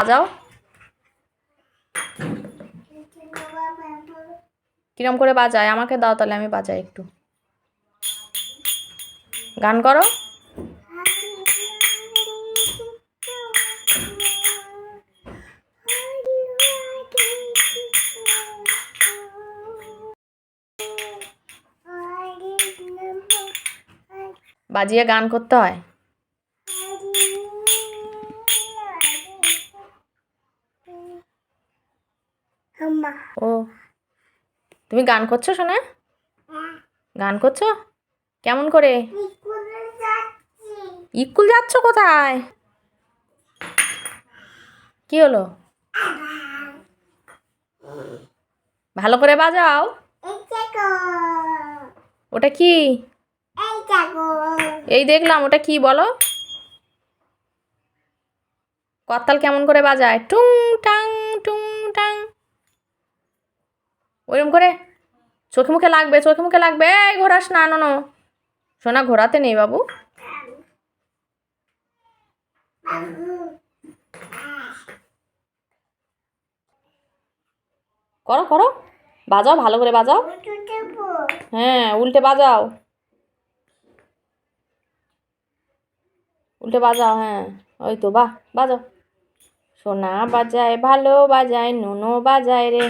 বাজাও। কিরম করে বাজায় আমাকে দাও, তাহলে আমি বাজাই একটু। গান করো। বাজিয়ে গান করতে হয়। ও, তুমি গান করছো শোনা? গান করছো কেমন করে? স্কুল যাচ্ছ? কোথায়? কি হলো? ভালো করে বাজাও। ওটা কি? এই দেখলাম, ওটা কি বলো? করতাল কেমন করে বাজায়? টুং টাং টুং টাং, ওইরকম করে। চোখে মুখে লাগবে, চোখে মুখে লাগবে। এই ঘোরাস না, নো সোনা, ঘোরাতে নেই বাবু। করো করো, বাজাও ভালো করে বাজাও। হ্যাঁ, উল্টে বাজাও, উল্টে বাজাও। হ্যাঁ, ওই তো, বাহ, বাজাও। সোনা বাজায় ভালো বাজায়, নুনো বাজায় রে।